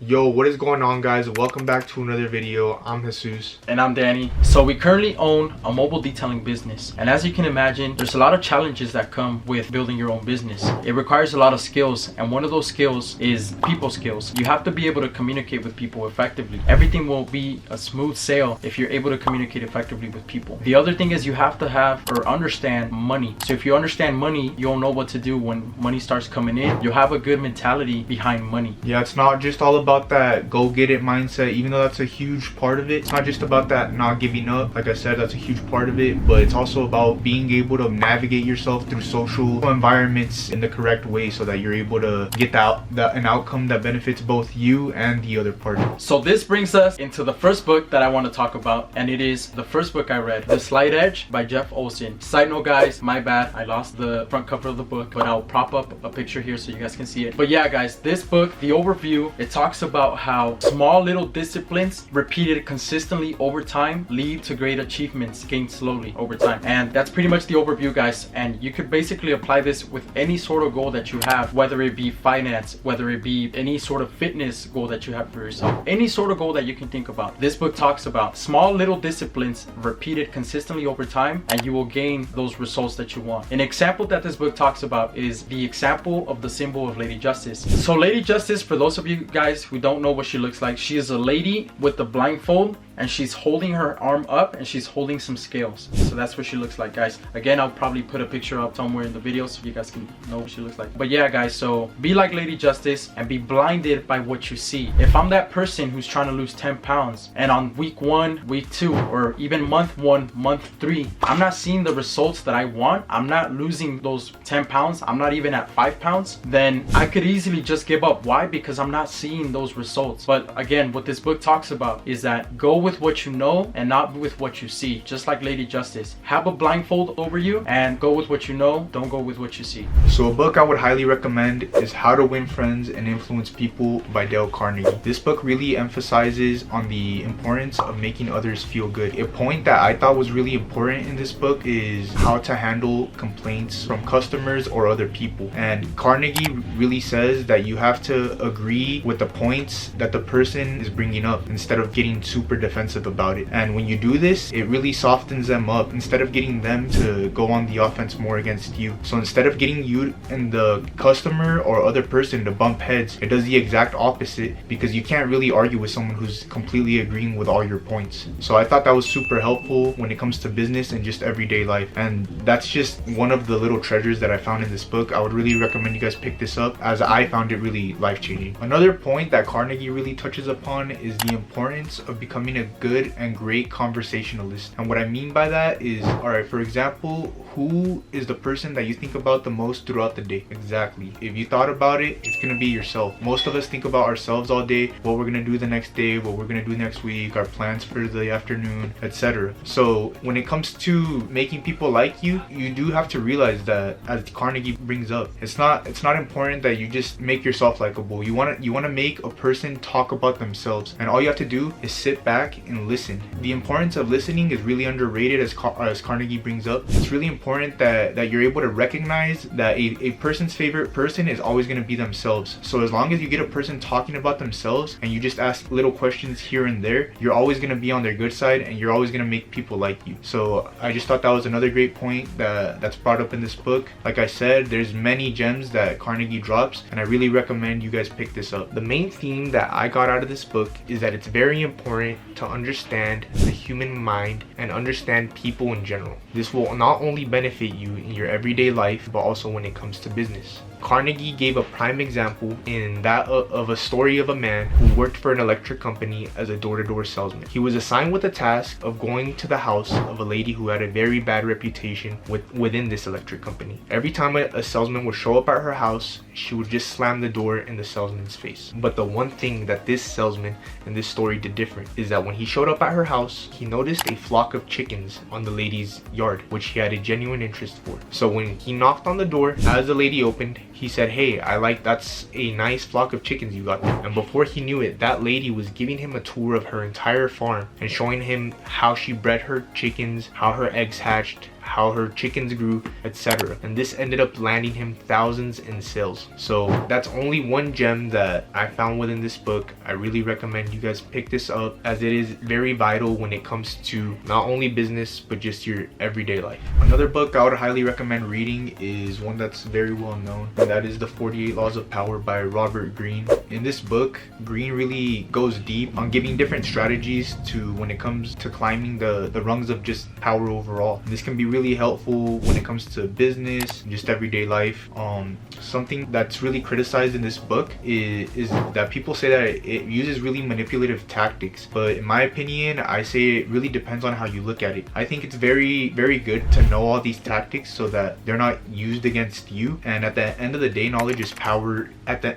Yo, what is going on, guys? Welcome back to another video. I'm Jesus. And I'm Danny. So we currently own a mobile detailing business, and as you can imagine, there's a lot of challenges that come with building your own business. It requires a lot of skills, and one of those skills is people skills. You have to be able to communicate with people effectively. Everything will be a smooth sail if you're able to communicate effectively with people. The other thing is you have to have or understand money. So if you understand money, you'll know what to do when money starts coming in. You'll have a good mentality behind money. Yeah, it's not just all about that go get it mindset, even though that's a huge part of it. It's not just about that not giving up. Like I said, that's a huge part of it, but it's also about being able to navigate yourself through social environments in the correct way so that you're able to get an outcome that benefits both you and the other party. So this brings us into the first book that I want to talk about, and it is the first book I read, The Slight Edge by Jeff Olson. Side note, guys, my bad, I lost the front cover of the book, but I'll prop up a picture here so you guys can see it. But yeah, guys, this book, the overview, it talks about how small little disciplines repeated consistently over time lead to great achievements gained slowly over time. And that's pretty much the overview, guys, and you could basically apply this with any sort of goal that you have, whether it be finance, whether it be any sort of fitness goal that you have for yourself, any sort of goal that you can think about. This book talks about small little disciplines repeated consistently over time, and you will gain those results that you want. An example that this book talks about is the example of the symbol of Lady Justice. So Lady Justice, for those of you guys who don't know what she looks like, she is a lady with the blindfold, and she's holding her arm up and she's holding some scales. So that's what she looks like, guys. Again, I'll probably put a picture up somewhere in the video so you guys can know what she looks like. But yeah, guys, so be like Lady Justice and be blinded by what you see. If I'm that person who's trying to lose 10 pounds and on week 1, week 2, or even month 1, month 3, I'm not seeing the results that I want, I'm not losing those 10 pounds, I'm not even at 5 pounds, then I could easily just give up. Why? Because I'm not seeing those results. But again, what this book talks about is that go with what you know and not with what you see. Just like Lady Justice, have a blindfold over you and go with what you know, don't go with what you see. So a book I would highly recommend is How to Win Friends and Influence People by Dale Carnegie. This book really emphasizes on the importance of making others feel good. A point that I thought was really important in this book is how to handle complaints from customers or other people. And Carnegie really says that you have to agree with the points that the person is bringing up instead of getting super defensive about it. And when you do this, it really softens them up instead of getting them to go on the offense more against you. So instead of getting you and the customer or other person to bump heads, it does the exact opposite, because you can't really argue with someone who's completely agreeing with all your points. So I thought that was super helpful when it comes to business and just everyday life. And that's just one of the little treasures that I found in this book. I would really recommend you guys pick this up, as I found it really life-changing. Another point that Carnegie really touches upon is the importance of becoming a good and great conversationalist. And what I mean by that is, alright, for example, who is the person that you think about the most throughout the day? Exactly. If you thought about it, it's gonna be yourself. Most of us think about ourselves all day, what we're gonna do the next day, what we're gonna do next week, our plans for the afternoon, etc. So when it comes to making people like you, you do have to realize that, as Carnegie brings up, it's not important that you just make yourself likable. You wanna make a person talk about themselves, and all you have to do is sit back and listen. The importance of listening is really underrated, as Carnegie brings up. It's really important that you're able to recognize that a person's favorite person is always going to be themselves. So as long as you get a person talking about themselves and you just ask little questions here and there, you're always going to be on their good side and you're always going to make people like you. So I just thought that was another great point that's brought up in this book. Like I said, there's many gems that Carnegie drops, and I really recommend you guys pick this up. The main theme that I got out of this book is that it's very important to understand the human mind and understand people in general. This will not only benefit you in your everyday life, but also when it comes to business. Carnegie gave a prime example in that of a story of a man who worked for an electric company as a door-to-door salesman. He was assigned with the task of going to the house of a lady who had a very bad reputation within this electric company. Every time a salesman would show up at her house, she would just slam the door in the salesman's face. But the one thing that this salesman in this story did different is that when he showed up at her house, he noticed a flock of chickens on the lady's yard, which he had a genuine interest for. So when he knocked on the door, as the lady opened, he said, hey, that's a nice flock of chickens you got there. And before he knew it, that lady was giving him a tour of her entire farm and showing him how she bred her chickens, how her eggs hatched, how her chickens grew, etc. And this ended up landing him thousands in sales. So that's only one gem that I found within this book. I really recommend you guys pick this up, as it is very vital when it comes to not only business but just your everyday life. Another book I would highly recommend reading is one that's very well known, and that is The 48 Laws of Power by Robert Greene. In this book, Greene really goes deep on giving different strategies to when it comes to climbing the rungs of just power overall. And this can be really helpful when it comes to business, just everyday life. Something that's really criticized in this book is that people say that it uses really manipulative tactics, but in my opinion, I say it really depends on how you look at it. I think it's very, very good to know all these tactics so that they're not used against you, and at the end of the day, knowledge is power.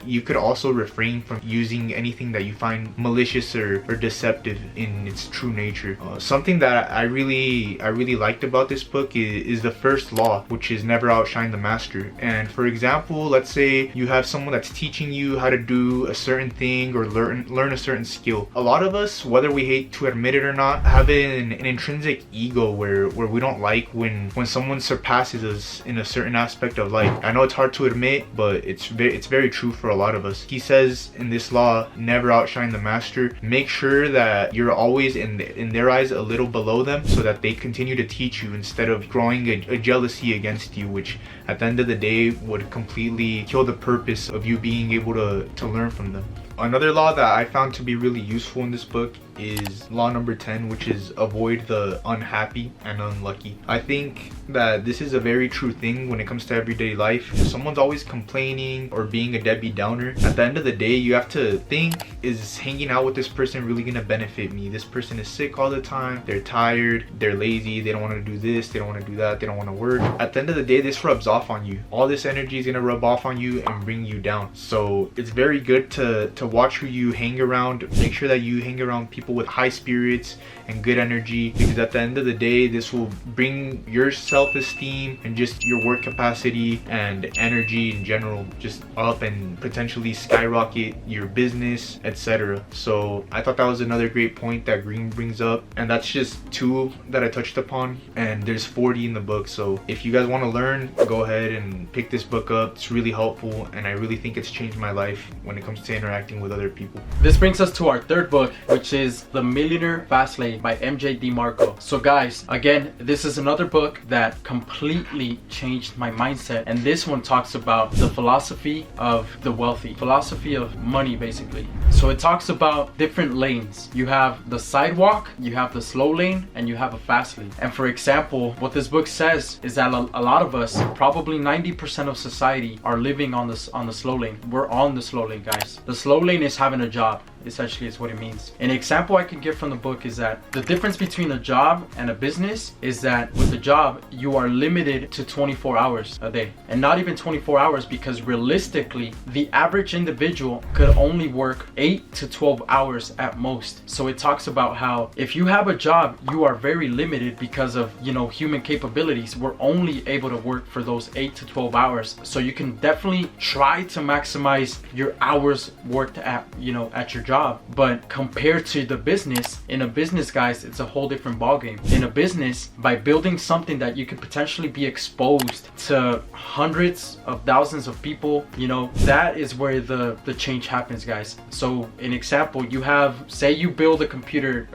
You could also refrain from using anything that you find malicious or deceptive in its true nature. Something that I really liked about this book is the first law, which is never outshine the master. And for example, let's say you have someone that's teaching you how to do a certain thing or learn a certain skill. A lot of us, whether we hate to admit it or not, have an intrinsic ego where we don't like when someone surpasses us in a certain aspect of life. I know it's hard to admit, but it's very true for a lot of us. He says in this law, never outshine the master. Make sure that you're always in their eyes a little below them, so that they continue to teach you instead of growing a jealousy against you, which at the end of the day would completely kill the purpose of you being able to learn from them. Another law that I found to be really useful in this book is law number 10, which is avoid the unhappy and unlucky. I think that this is a very true thing when it comes to everyday life. If someone's always complaining or being a Debbie Downer, at the end of the day, you have to think, is hanging out with this person really gonna benefit me? This person is sick all the time, they're tired, they're lazy, they don't want to do this, they don't want to do that, they don't want to work. At the end of the day, this rubs off on you. All this energy is gonna rub off on you and bring you down. So it's very good to watch who you hang around. Make sure that you hang around people with high spirits and good energy, because at the end of the day, this will bring your self-esteem and just your work capacity and energy in general just up, and potentially skyrocket your business, etc. So I thought that was another great point that Greene brings up, and that's just 2 that I touched upon, and there's 40 in the book. So if you guys want to learn, go ahead and pick this book up. It's really helpful, and I really think it's changed my life when it comes to interacting with other people. This brings us to our third book, which is The Millionaire Fast Lane by MJ DeMarco. So guys, again, this is another book that completely changed my mindset, and this one talks about the philosophy of the wealthy, philosophy of money basically. So it talks about different lanes. You have the sidewalk, you have the slow lane, and you have a fast lane. And for example, what this book says is that a lot of us, probably 90% of society, are living on the slow lane. We're on the slow lane, guys. The slow lane is having a job. Essentially is what it means. An example I can give from the book is that the difference between a job and a business is that with the job, you are limited to 24 hours a day, and not even 24 hours, because realistically the average individual could only work 8 to 12 hours at most. So it talks about how if you have a job, you are very limited because of, you know, human capabilities. We're only able to work for those 8 to 12 hours. So you can definitely try to maximize your hours worked at, you know, at your job. But compared to the business, in a business, guys, it's a whole different ballgame. In a business, by building something that you could potentially be exposed to hundreds of thousands of people, you know, that is where the change happens, guys. So an example, you have, say you build a computer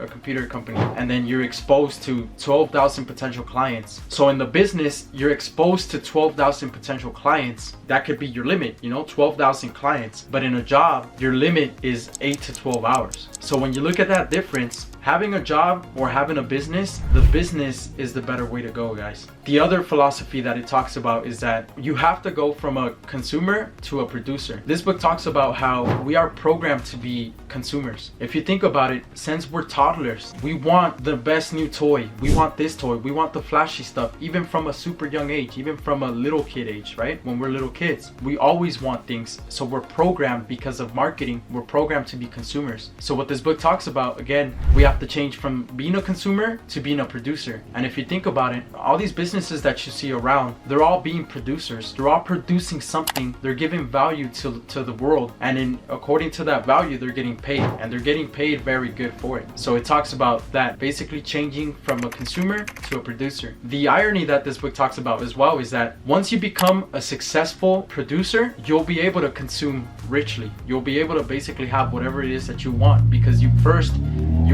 company, and then you're exposed to 12,000 potential clients. So in the business, you're exposed to 12,000 potential clients. That could be your limit, you know, 12,000 clients. But in a job, your limit is 8 to 12 hours. So when you look at that difference, having a job or having a business, the business is the better way to go, guys. The other philosophy that it talks about is that you have to go from a consumer to a producer. This book talks about how we are programmed to be consumers. If you think about it, since we're toddlers, we want the best new toy. We want this toy. We want the flashy stuff, even from a super young age, even from a little kid age, right? When we're little kids, we always want things. So we're programmed, because of marketing, we're programmed to be consumers. So what this book talks about, again, we have to change from being a consumer to being a producer. And if you think about it, all these businesses that you see around, they're all being producers. They're all producing something. They're giving value to the world, and according to that value, they're getting paid, and they're getting paid very good for it. So it talks about that, basically changing from a consumer to a producer. The irony that this book talks about as well is that once you become a successful producer, you'll be able to consume richly. You'll be able to basically have whatever it is that you want, because you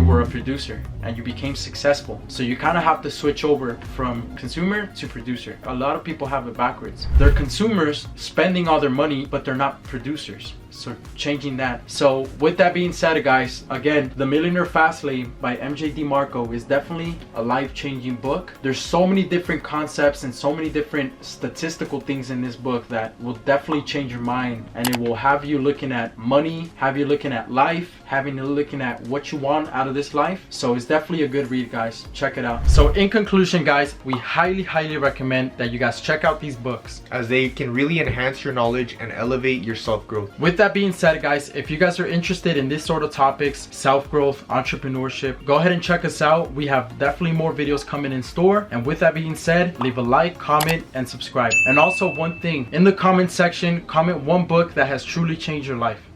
were a producer and you became successful. So you kind of have to switch over from consumer to producer. A lot of people have it backwards. They're consumers spending all their money, but they're not producers. So changing that. So with that being said, guys, again, The Millionaire Fast Lane by MJ DeMarco is definitely a life-changing book. There's so many different concepts and so many different statistical things in this book that will definitely change your mind, and it will have you looking at money, have you looking at life, having you looking at what you want out of this life. So it's definitely a good read, guys. Check it out. So in conclusion, guys, we highly recommend that you guys check out these books, as they can really enhance your knowledge and elevate your self-growth. With that being said, guys, if you guys are interested in this sort of topics, self-growth, entrepreneurship, go ahead and check us out. We have definitely more videos coming in store. And with that being said, leave a like, comment, and subscribe. And also, one thing, in the comment section, comment one book that has truly changed your life.